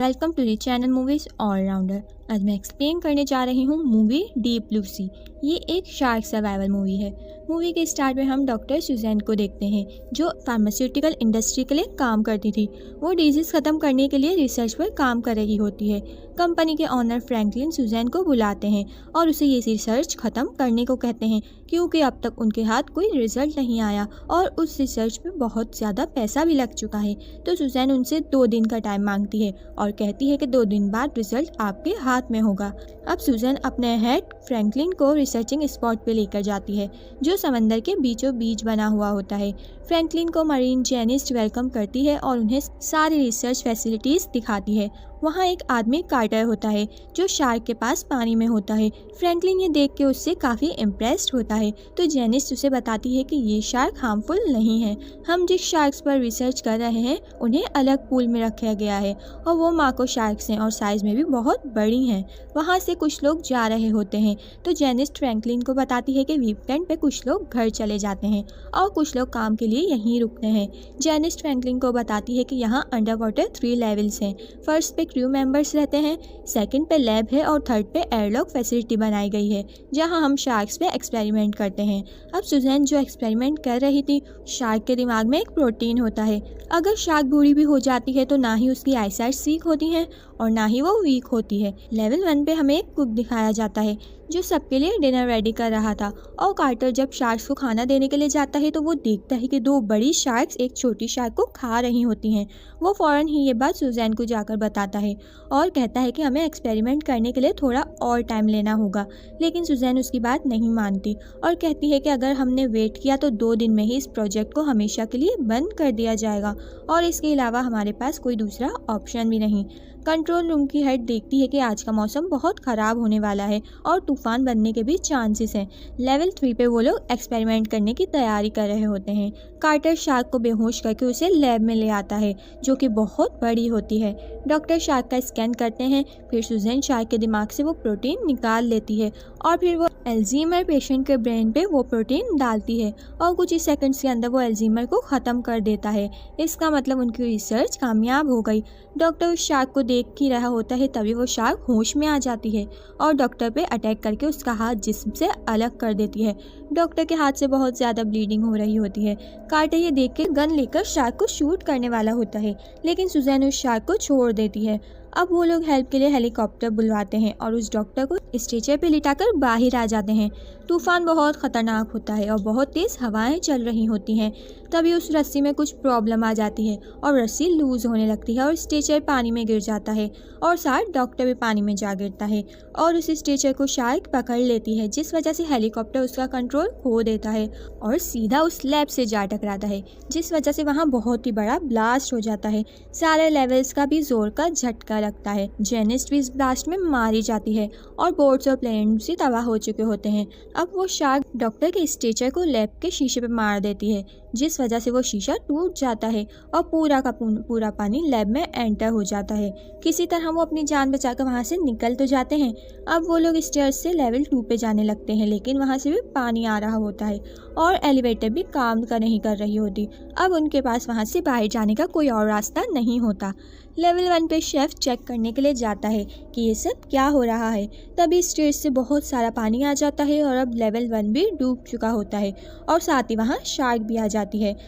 Welcome to the channel movies allrounder. आज मैं explain करने जा रही हूँ मूवी डीप ब्लू सी। ये एक शार्क सर्वाइवल मूवी है। मूवी के स्टार्ट में हम डॉक्टर सुजैन को देखते हैं जो फार्मास्यूटिकल इंडस्ट्री के लिए काम करती थी। वो डिजीज़ ख़त्म करने के लिए रिसर्च पर काम कर रही होती है। कंपनी के ऑनर फ्रैंकलिन सुजैन को बुलाते हैं और उसे ये रिसर्च ख़त्म करने को कहते हैं क्योंकि अब तक उनके हाथ कोई रिजल्ट नहीं आया और उस रिसर्च में बहुत ज़्यादा पैसा भी लग चुका है। तो सुजैन उनसे 2 दिन का टाइम मांगती है और कहती है कि 2 दिन बाद रिजल्ट आपके हाथ में होगा। अब सुजैन अपने हेड फ्रैंकलिन को रिसर्चिंग स्पॉट पे लेकर जाती है जो समंदर के बीचों बीच बना हुआ होता है। फ्रैंकलिन को मरीन जेनिस्ट वेलकम करती है और उन्हें सारी रिसर्च फैसिलिटीज़ दिखाती है। वहाँ एक आदमी कार्टर होता है जो शार्क के पास पानी में होता है। फ्रैंकलिन ये देख के उससे काफ़ी इम्प्रेस्ड होता है तो जेनिस्ट उसे बताती है कि ये शार्क हार्मफुल नहीं है। हम जिस शार्क्स पर रिसर्च कर रहे हैं उन्हें अलग पूल में रखा गया है और वो माको शार्क्स हैं और साइज़ में भी बहुत बड़ी हैं। वहाँ से कुछ लोग जा रहे होते हैं तो जेनिस्ट फ्रैंकलिन को बताती है कि वीकेंड पे कुछ लोग घर चले जाते हैं और कुछ लोग काम के लिए यहीं रुकते हैं। जेनिस्ट फ्रैंकलिन को बताती है कि यहाँ अंडर वाटर 3 लेवल्स हैं। फर्स्ट पे क्रू मेंबर्स रहते हैं, सेकंड पे लैब है और थर्ड पे एयरलॉक फैसिलिटी बनाई गई है जहां हम शार्क्स पे एक्सपेरिमेंट करते हैं। अब सुजैन जो एक्सपेरिमेंट कर रही थी, शार्क के दिमाग में एक प्रोटीन होता है। अगर शार्क बूढ़ी भी हो जाती है तो ना ही उसकी आईसाइट सीख होती है और ना ही वो वीक होती है। लेवल 1 पे हमें एक कुक दिखाया जाता है जो सबके लिए डिनर रेडी कर रहा था और कार्टर जब शार्क्स को खाना देने के लिए जाता है तो वो देखता है कि 2 बड़ी शार्क्स एक छोटी शार्क को खा रही होती हैं। वो फ़ौरन ही ये बात सुजैन को जाकर बताता है और कहता है कि हमें एक्सपेरिमेंट करने के लिए थोड़ा और टाइम लेना होगा, लेकिन सुजैन उसकी बात नहीं मानती और कहती है कि अगर हमने वेट किया तो 2 दिन में ही इस प्रोजेक्ट को हमेशा के लिए बंद कर दिया जाएगा और इसके अलावा हमारे पास कोई दूसरा ऑप्शन भी नहीं। कंट्रोल रूम की हेड देखती है कि आज का मौसम बहुत ख़राब होने वाला है और तूफान बनने के भी चांसेस हैं। लेवल 3 पे वो लोग एक्सपेरिमेंट करने की तैयारी कर रहे होते हैं। कार्टर शार्क को बेहोश करके उसे लैब में ले आता है जो कि बहुत बड़ी होती है। डॉक्टर शार्क का स्कैन करते हैं, फिर सुजैन शार्क के दिमाग से वो प्रोटीन निकाल लेती है और फिर वो अल्जीमर पेशेंट के ब्रेन पे वो प्रोटीन डालती है और कुछ ही सेकंड्स के अंदर वो अल्जीमर को ख़त्म कर देता है। इसका मतलब उनकी रिसर्च कामयाब हो गई। डॉक्टर उस शार्क को देख ही रहा होता है तभी वो शार्क होश में आ जाती है और डॉक्टर पे अटैक करके उसका हाथ जिस्म से अलग कर देती है। डॉक्टर के हाथ से बहुत ज़्यादा ब्लीडिंग हो रही होती है। कार्टर ये देख के गन लेकर शार्क को शूट करने वाला होता है लेकिन सुजैन उस शार्क को छोड़ देती है। अब वो लोग हेल्प के लिए हेलीकॉप्टर बुलवाते हैं और उस डॉक्टर को स्ट्रेचर पे लिटाकर बाहर आ जाते हैं। तूफान बहुत ख़तरनाक होता है और बहुत तेज़ हवाएं चल रही होती हैं। तभी उस रस्सी में कुछ प्रॉब्लम आ जाती है और रस्सी लूज़ होने लगती है और स्ट्रेचर पानी में गिर जाता है और साथ डॉक्टर भी पानी में जा गिरता है और उस स्ट्रेचर को शार्क पकड़ लेती है जिस वजह से हेलीकॉप्टर उसका कंट्रोल खो देता है और सीधा उस लैब से जा टकराता है जिस वजह से वहाँ बहुत ही बड़ा ब्लास्ट हो जाता है। सारे लेवल्स का भी जोर का झटका लगता है। जेनिस्ट भी इस ब्लास्ट में मारी जाती है और बोट्स और प्लेन्स भी तबाह हो चुके होते हैं। अब वो शार्क डॉक्टर के स्ट्रेचर को लैब के शीशे पे मार देती है जिस वजह से वो शीशा टूट जाता है और पूरा का पूरा पानी लैब में एंटर हो जाता है। किसी तरह वो अपनी जान बचाकर वहाँ से निकल तो जाते हैं। अब वो लोग स्टेयर्स से लेवल 2 पे जाने लगते हैं लेकिन वहाँ से भी पानी आ रहा होता है और एलिवेटर भी काम नहीं कर रही होती। अब उनके पास वहाँ से बाहर जाने का कोई और रास्ता नहीं होता। लेवल 1 पे शेफ चेक करने के लिए जाता है कि ये सब क्या हो रहा है। तभी स्टेज से बहुत सारा पानी आ जाता है और अब लेवल 1 भी डूब चुका होता है और साथ ही वहाँ शार्क भी आ जाती है।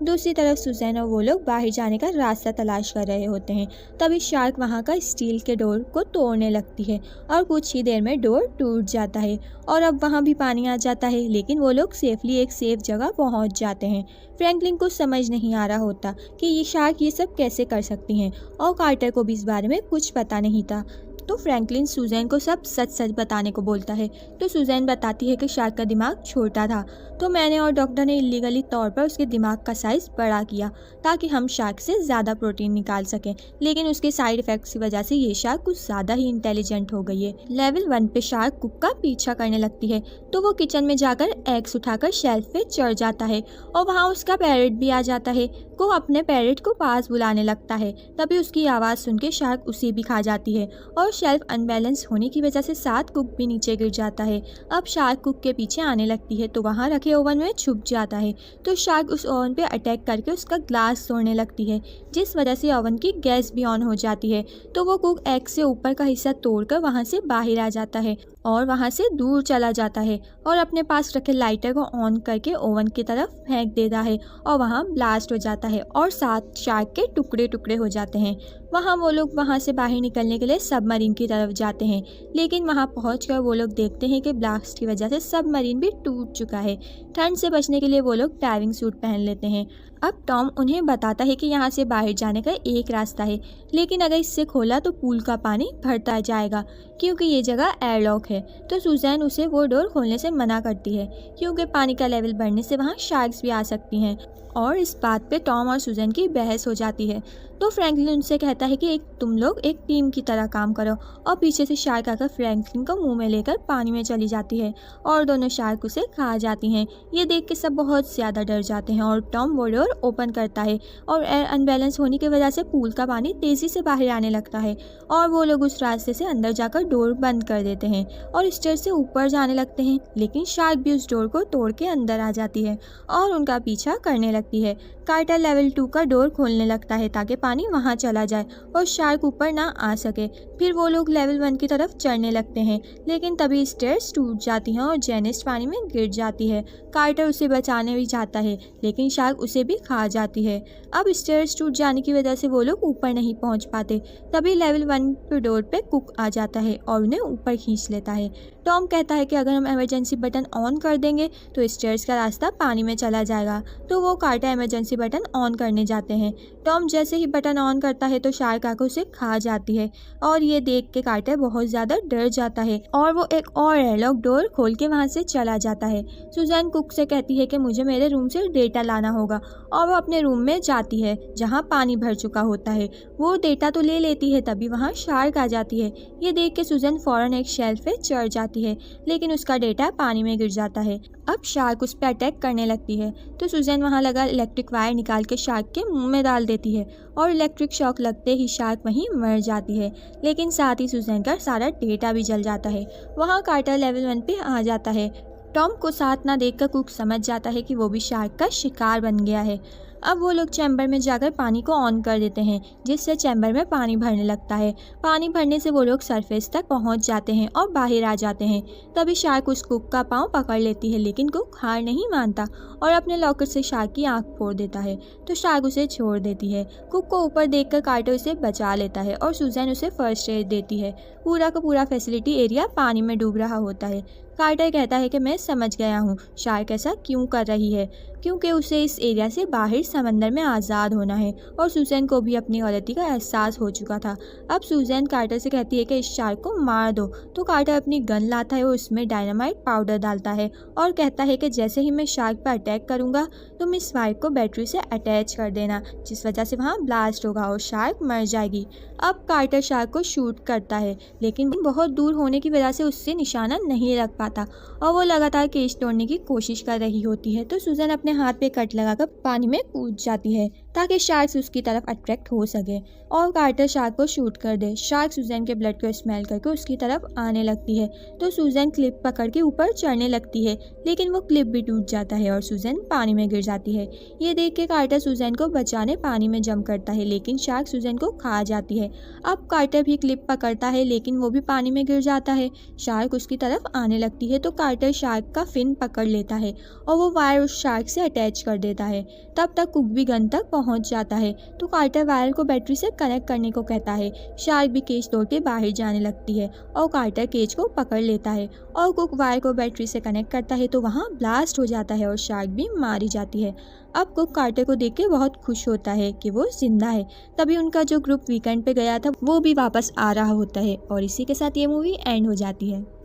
दूसरी तरफ सुजैन और वो लोग बाहर जाने का रास्ता तलाश कर रहे होते हैं। तभी शार्क वहाँ का स्टील के डोर को तोड़ने लगती है और कुछ ही देर में डोर टूट जाता है और अब वहाँ भी पानी आ जाता है लेकिन वो लोग सेफली एक सेफ जगह पहुँच जाते हैं। फ्रैंकलिन को समझ नहीं आ रहा होता कि ये शार्क ये सब कैसे कर सकती हैं और कार्टर को भी इस बारे में कुछ पता नहीं था। तो फ्रैंकलिन सुजैन को सब सच सच बताने को बोलता है तो सुजैन बताती है कि शार्क का दिमाग छोटा था तो मैंने और डॉक्टर ने इलीगली तौर पर उसके दिमाग का साइज़ बड़ा किया ताकि हम शार्क से ज़्यादा प्रोटीन निकाल सकें, लेकिन उसके साइड इफ़ेक्ट्स की वजह से ये शार्क कुछ ज़्यादा ही इंटेलिजेंट हो गई है। लेवल 1 पे शार्क कुक का पीछा करने लगती है तो वो किचन में जाकर एग्स उठाकर शेल्फ पे चढ़ जाता है और वहाँ उसका पैरेट भी आ जाता है। को अपने पैरेट को पास बुलाने लगता है तभी उसकी आवाज़ सुन के शार्क उसे भी खा जाती है और शेल्फ अनबैलेंस होने की वजह से साथ कुक भी नीचे गिर जाता है। अब शार्क कुक के पीछे आने लगती है तो वहाँ रखे ओवन में छुप जाता है। तो शार्क उस ओवन पे अटैक करके उसका ग्लास तोड़ने लगती है, जिस वजह से ओवन की गैस भी ऑन हो जाती है। तो वो कुक एग से ऊपर का हिस्सा तोड़कर वहाँ से बाहर आ जाता है और वहाँ से दूर चला जाता है और अपने पास रखे लाइटर को ऑन करके ओवन की तरफ फेंक देता है और वहाँ ब्लास्ट हो जाता है और साथ शार्क के टुकड़े टुकड़े हो जाते हैं। वहाँ वो लोग वहाँ से बाहर निकलने के लिए सबमरीन की तरफ जाते हैं, लेकिन वहाँ पहुंचकर वो लोग देखते हैं कि ब्लास्ट की वजह से सबमरीन भी टूट चुका है। ठंड से बचने के लिए वो लोग डाइविंग सूट पहन लेते हैं। अब टॉम उन्हें बताता है कि यहाँ से बाहर जाने का एक रास्ता है, लेकिन अगर इससे खोला तो पूल का पानी भरता जाएगा क्योंकि ये जगह एयरलॉक है। तो सुजैन उसे वो डोर खोलने से मना करती है क्योंकि पानी का लेवल बढ़ने से वहाँ शार्क्स भी आ सकती हैं और इस बात पे टॉम और सुजैन की बहस हो जाती है। तो फ्रैंकलिन उनसे कहता है कि तुम लोग एक टीम की तरह काम करो और पीछे से शार्क आकर फ्रैंकलिन को मुंह में लेकर पानी में चली जाती है और दोनों शार्क उसे खा जाती हैं। ये देख के सब बहुत ज़्यादा डर जाते हैं और टॉम वो डोर ओपन करता है और एयर अनबैलेंस होने की वजह से पूल का पानी तेज़ी से बाहर आने लगता है और वो लोग उस रास्ते से अंदर जाकर डोर बंद कर देते हैं और स्टेयर से ऊपर जाने लगते हैं, लेकिन शार्क भी उस डोर को तोड़ के अंदर आ जाती है और उनका पीछा करने लगती है। कार्टर लेवल 2 का डोर खोलने लगता है ताकि पानी वहां चला जाए और शार्क ऊपर ना आ सके। फिर वो लोग लेवल 1 की तरफ चढ़ने लगते हैं, लेकिन तभी स्टेयर्स टूट जाती हैं और जेनिस पानी में गिर जाती है। कार्टर उसे बचाने भी जाता है, लेकिन शार्क उसे भी खा जाती है। अब स्टेयर्स टूट जाने की वजह से वो लोग ऊपर नहीं पहुंच पाते। तभी लेवल 1 के डोर पे कुक आ जाता है और उन्हें ऊपर खींच लेता है। टॉम कहता है कि अगर हम इमरजेंसी बटन ऑन कर देंगे तो स्टेयर्स का रास्ता पानी में चला जाएगा। तो वो कार्टर इमरजेंसी बटन ऑन करने जाते हैं। टॉम जैसे ही बटन ऑन करता है तो शार्क आकर उसे खा जाती है और ये देख के कार्टर बहुत ज़्यादा डर जाता है और वो एक और एयरलॉक डोर खोल के वहाँ से चला जाता है। सुजैन कुक से कहती है कि मुझे मेरे रूम से डेटा लाना होगा और वो अपने रूम में जाती है जहाँ पानी भर चुका होता है। वो डेटा तो ले लेती है, तभी वहाँ शार्क आ जाती है। ये देख के सुजैन फ़ौरन एक शेल्फ पे चढ़ जाती है, लेकिन उसका डेटा पानी में गिर जाता है। अब शार्क उस पर अटैक करने लगती है तो सुजैन वहाँ लगा इलेक्ट्रिक वायर निकाल के शार्क के मुंह में डाल देती है और इलेक्ट्रिक शॉक लगते ही शार्क वहीं मर जाती है, लेकिन साथ ही सुजैन का सारा डेटा भी जल जाता है। वहाँ कार्टर लेवल 1 पे आ जाता है। टॉम को साथ ना देखकर कुक समझ जाता है कि वो भी शार्क का शिकार बन गया है। अब वो लोग चैम्बर में जाकर पानी को ऑन कर देते हैं, जिससे चैम्बर में पानी भरने लगता है। पानी भरने से वो लोग सरफेस तक पहुंच जाते हैं और बाहर आ जाते हैं। तभी शार्क उस कुक का पाँव पकड़ लेती है, लेकिन कुक हार नहीं मानता और अपने लॉकर से शार्क की आंख फोड़ देता है। तो शार्क उसे छोड़ देती है। कुक को ऊपर देखकर कार्टर उसे बचा लेता है और सुजैन उसे फर्स्ट एड देती है। पूरा का पूरा फैसिलिटी एरिया पानी में डूब रहा होता है। कार्टर कहता है कि मैं समझ गया हूँ शार्क ऐसा क्यों कर रही है, क्योंकि उसे इस एरिया से बाहर समंदर में आज़ाद होना है और सुजैन को भी अपनी गलती का एहसास हो चुका था। अब सुजैन कार्टर से कहती है कि इस शार्क को मार दो। तो कार्टर अपनी गन लाता है और उसमें डायनामाइट पाउडर डालता है और कहता है कि जैसे ही मैं शार्क पर अटैक करूँगा तुम इस वायर को बैटरी से अटैच कर देना, जिस वजह से वहाँ ब्लास्ट होगा और शार्क मर जाएगी। अब कार्टर शार्क को शूट करता है, लेकिन बहुत दूर होने की वजह से उससे निशाना नहीं लग पाता और वो लगातार केज तोड़ने की कोशिश कर रही होती है। तो सुजैन अपने हाथ पे कट लगाकर पानी में कूद जाती है ताकि शार्क उसकी तरफ अट्रैक्ट हो सके और कार्टर शार्क को शूट कर दे। शार्क सुजैन के ब्लड को स्मेल करके उसकी तरफ आने लगती है तो सुजैन क्लिप पकड़ के ऊपर चढ़ने लगती है, लेकिन वो क्लिप भी टूट जाता है और सुजैन पानी में गिर जाती है। ये देख के कार्टर सुजैन को बचाने पानी में जंप करता है, लेकिन शार्क सुजैन को खा जाती है। अब कार्टर भी क्लिप पकड़ता है, लेकिन वो भी पानी में गिर जाता है। शार्क उसकी तरफ आने लगती है तो कार्टर शार्क का फिन पकड़ लेता है और वो वायर उस शार्क से अटैच कर देता है। तब तक कुक भी गन तक पहुंच जाता है तो कार्टर वायर को बैटरी से कनेक्ट करने को कहता है। शार्क भी केज तोड़ के बाहर जाने लगती है और कार्टर केज को पकड़ लेता है और कुक वायर को बैटरी से कनेक्ट करता है तो वहाँ ब्लास्ट हो जाता है और शार्क भी मारी जाती है। अब कुक कार्टर को देख के बहुत खुश होता है कि वो जिंदा है। तभी उनका जो ग्रुप वीकेंड पे गया था वो भी वापस आ रहा होता है और इसी के साथ ये मूवी एंड हो जाती है।